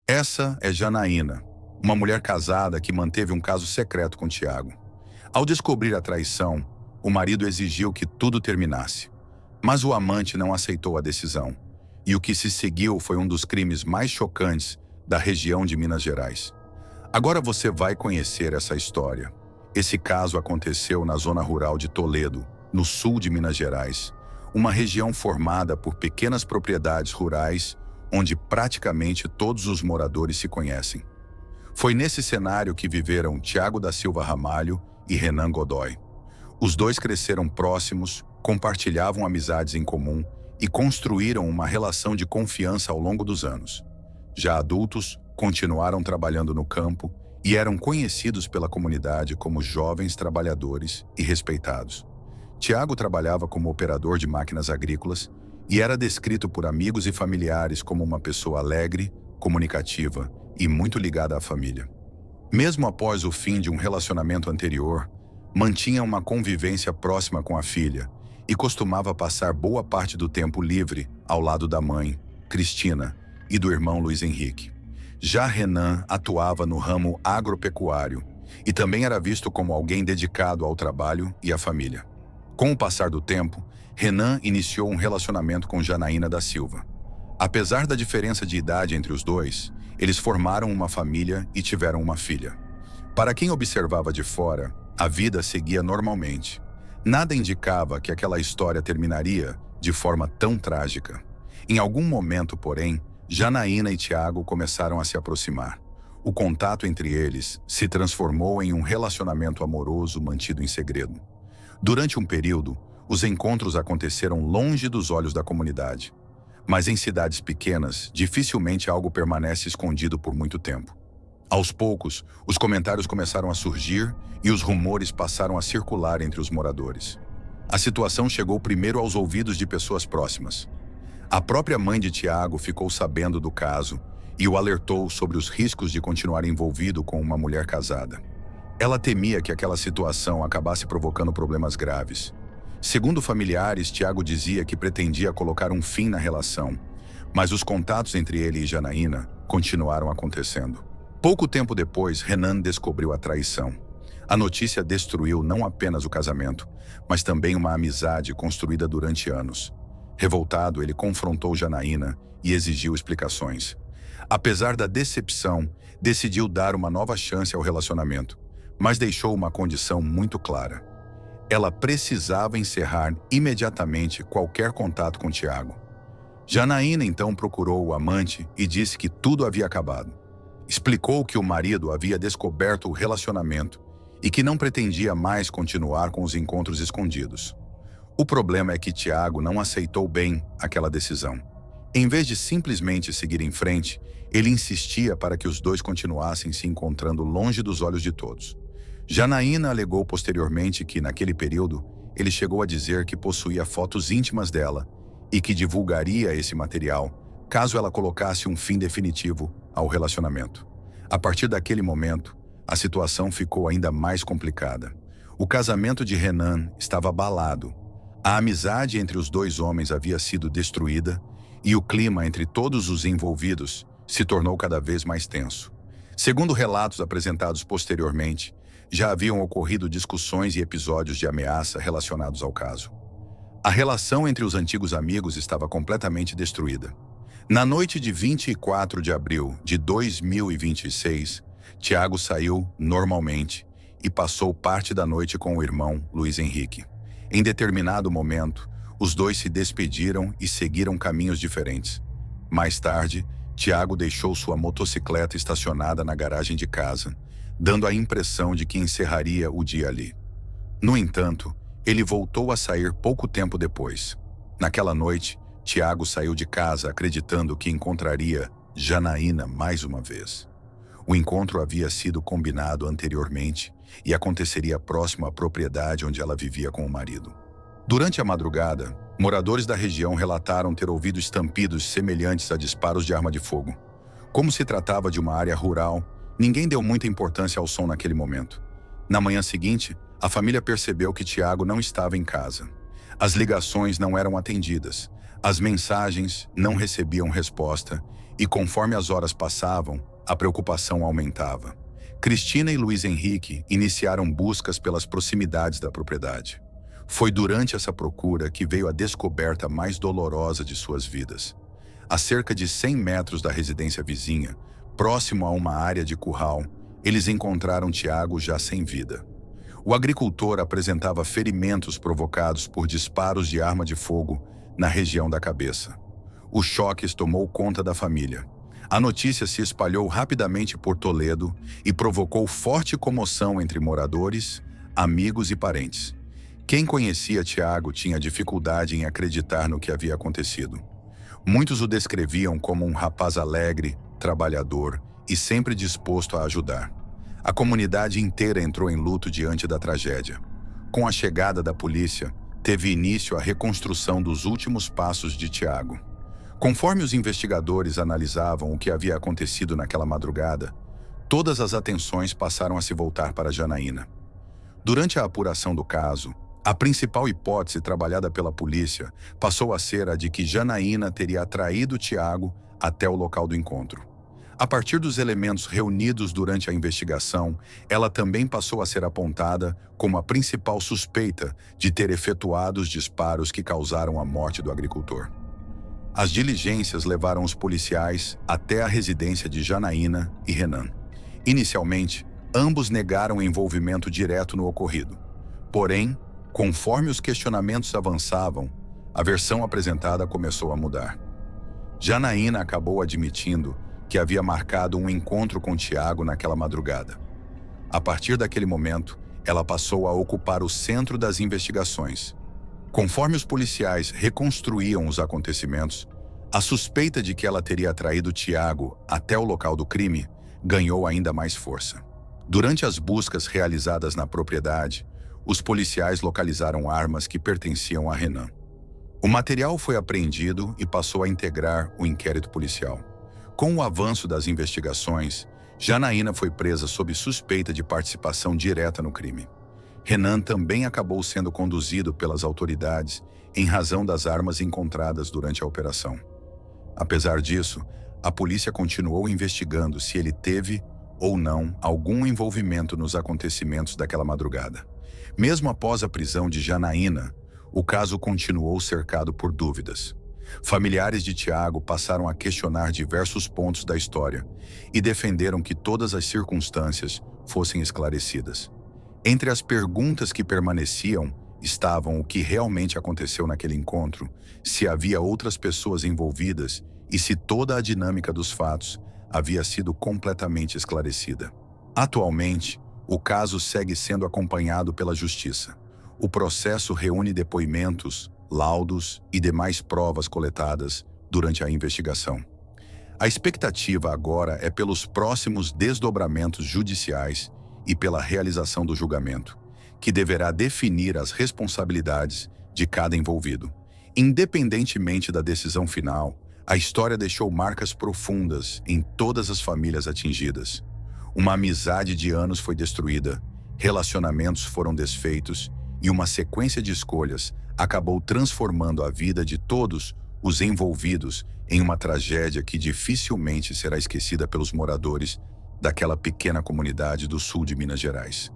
Essa é Janaína, uma mulher casada que manteve um caso secreto com Tiago. Ao descobrir a traição, o marido exigiu que tudo terminasse. Mas o amante não aceitou a decisão. E o que se seguiu foi um dos crimes mais chocantes da região de Minas Gerais. Agora você vai conhecer essa história. Esse caso aconteceu na zona rural de Toledo, no sul de Minas Gerais, uma região formada por pequenas propriedades rurais onde praticamente todos os moradores se conhecem. Foi nesse cenário que viveram Tiago da Silva Ramalho e Renan Godoy. Os dois cresceram próximos, compartilhavam amizades em comum e construíram uma relação de confiança ao longo dos anos. Já adultos, continuaram trabalhando no campo e eram conhecidos pela comunidade como jovens trabalhadores e respeitados. Tiago trabalhava como operador de máquinas agrícolas e era descrito por amigos e familiares como uma pessoa alegre, comunicativa e muito ligada à família. Mesmo após o fim de um relacionamento anterior, mantinha uma convivência próxima com a filha e costumava passar boa parte do tempo livre ao lado da mãe, Cristina, e do irmão Luiz Henrique. Já Renan atuava no ramo agropecuário e também era visto como alguém dedicado ao trabalho e à família. Com o passar do tempo, Renan iniciou um relacionamento com Janaína da Silva. Apesar da diferença de idade entre os dois, eles formaram uma família e tiveram uma filha. Para quem observava de fora, a vida seguia normalmente. Nada indicava que aquela história terminaria de forma tão trágica. Em algum momento, porém, Janaína e Tiago começaram a se aproximar. O contato entre eles se transformou em um relacionamento amoroso mantido em segredo. Durante um período, os encontros aconteceram longe dos olhos da comunidade. Mas em cidades pequenas, dificilmente algo permanece escondido por muito tempo. Aos poucos, os comentários começaram a surgir e os rumores passaram a circular entre os moradores. A situação chegou primeiro aos ouvidos de pessoas próximas. A própria mãe de Tiago ficou sabendo do caso e o alertou sobre os riscos de continuar envolvido com uma mulher casada. Ela temia que aquela situação acabasse provocando problemas graves. Segundo familiares, Tiago dizia que pretendia colocar um fim na relação, mas os contatos entre ele e Janaína continuaram acontecendo. Pouco tempo depois, Renan descobriu a traição. A notícia destruiu não apenas o casamento, mas também uma amizade construída durante anos. Revoltado, ele confrontou Janaína e exigiu explicações. Apesar da decepção, decidiu dar uma nova chance ao relacionamento, mas deixou uma condição muito clara. Ela precisava encerrar imediatamente qualquer contato com Tiago. Janaína então procurou o amante e disse que tudo havia acabado. Explicou que o marido havia descoberto o relacionamento e que não pretendia mais continuar com os encontros escondidos. O problema é que Tiago não aceitou bem aquela decisão. Em vez de simplesmente seguir em frente, ele insistia para que os dois continuassem se encontrando longe dos olhos de todos. Janaína alegou posteriormente que, naquele período, ele chegou a dizer que possuía fotos íntimas dela e que divulgaria esse material caso ela colocasse um fim definitivo ao relacionamento. A partir daquele momento, a situação ficou ainda mais complicada. O casamento de Renan estava abalado. A amizade entre os dois homens havia sido destruída e o clima entre todos os envolvidos se tornou cada vez mais tenso. Segundo relatos apresentados posteriormente, já haviam ocorrido discussões e episódios de ameaça relacionados ao caso. A relação entre os antigos amigos estava completamente destruída. Na noite de 24 de abril de 2026, Tiago saiu normalmente e passou parte da noite com o irmão Luiz Henrique. Em determinado momento, os dois se despediram e seguiram caminhos diferentes. Mais tarde, Tiago deixou sua motocicleta estacionada na garagem de casa, dando a impressão de que encerraria o dia ali. No entanto, ele voltou a sair pouco tempo depois. Naquela noite, Tiago saiu de casa acreditando que encontraria Janaína mais uma vez. O encontro havia sido combinado anteriormente e aconteceria próximo à propriedade onde ela vivia com o marido. Durante a madrugada, moradores da região relataram ter ouvido estampidos semelhantes a disparos de arma de fogo. Como se tratava de uma área rural, ninguém deu muita importância ao som naquele momento. Na manhã seguinte, a família percebeu que Tiago não estava em casa. As ligações não eram atendidas, as mensagens não recebiam resposta E conforme as horas passavam, a preocupação aumentava. Cristina e Luiz Henrique iniciaram buscas pelas proximidades da propriedade. Foi durante essa procura que veio a descoberta mais dolorosa de suas vidas. A cerca de 100 metros da residência vizinha, próximo a uma área de curral, eles encontraram Tiago já sem vida. O agricultor apresentava ferimentos provocados por disparos de arma de fogo na região da cabeça. O choque tomou conta da família. A notícia se espalhou rapidamente por Toledo e provocou forte comoção entre moradores, amigos e parentes. Quem conhecia Tiago tinha dificuldade em acreditar no que havia acontecido. Muitos o descreviam como um rapaz alegre, trabalhador e sempre disposto a ajudar. A comunidade inteira entrou em luto diante da tragédia. Com a chegada da polícia, teve início a reconstrução dos últimos passos de Tiago. Conforme os investigadores analisavam o que havia acontecido naquela madrugada, todas as atenções passaram a se voltar para Janaína. Durante a apuração do caso, a principal hipótese trabalhada pela polícia passou a ser a de que Janaína teria atraído Tiago até o local do encontro. A partir dos elementos reunidos durante a investigação, ela também passou a ser apontada como a principal suspeita de ter efetuado os disparos que causaram a morte do agricultor. As diligências levaram os policiais até a residência de Janaína e Renan. Inicialmente, ambos negaram envolvimento direto no ocorrido. Porém, conforme os questionamentos avançavam, a versão apresentada começou a mudar. Janaína acabou admitindo que havia marcado um encontro com Tiago naquela madrugada. A partir daquele momento, ela passou a ocupar o centro das investigações. Conforme os policiais reconstruíam os acontecimentos, a suspeita de que ela teria atraído Tiago até o local do crime ganhou ainda mais força. Durante as buscas realizadas na propriedade, os policiais localizaram armas que pertenciam a Renan. O material foi apreendido e passou a integrar o inquérito policial. Com o avanço das investigações, Janaína foi presa sob suspeita de participação direta no crime. Renan também acabou sendo conduzido pelas autoridades em razão das armas encontradas durante a operação. Apesar disso, a polícia continuou investigando se ele teve ou não algum envolvimento nos acontecimentos daquela madrugada. Mesmo após a prisão de Janaína, o caso continuou cercado por dúvidas. Familiares de Tiago passaram a questionar diversos pontos da história e defenderam que todas as circunstâncias fossem esclarecidas. Entre as perguntas que permaneciam estavam o que realmente aconteceu naquele encontro, se havia outras pessoas envolvidas e se toda a dinâmica dos fatos havia sido completamente esclarecida. Atualmente, o caso segue sendo acompanhado pela Justiça. O processo reúne depoimentos, laudos e demais provas coletadas durante a investigação. A expectativa agora é pelos próximos desdobramentos judiciais e pela realização do julgamento, que deverá definir as responsabilidades de cada envolvido. Independentemente da decisão final, a história deixou marcas profundas em todas as famílias atingidas. Uma amizade de anos foi destruída, relacionamentos foram desfeitos e uma sequência de escolhas acabou transformando a vida de todos os envolvidos em uma tragédia que dificilmente será esquecida pelos moradores daquela pequena comunidade do sul de Minas Gerais.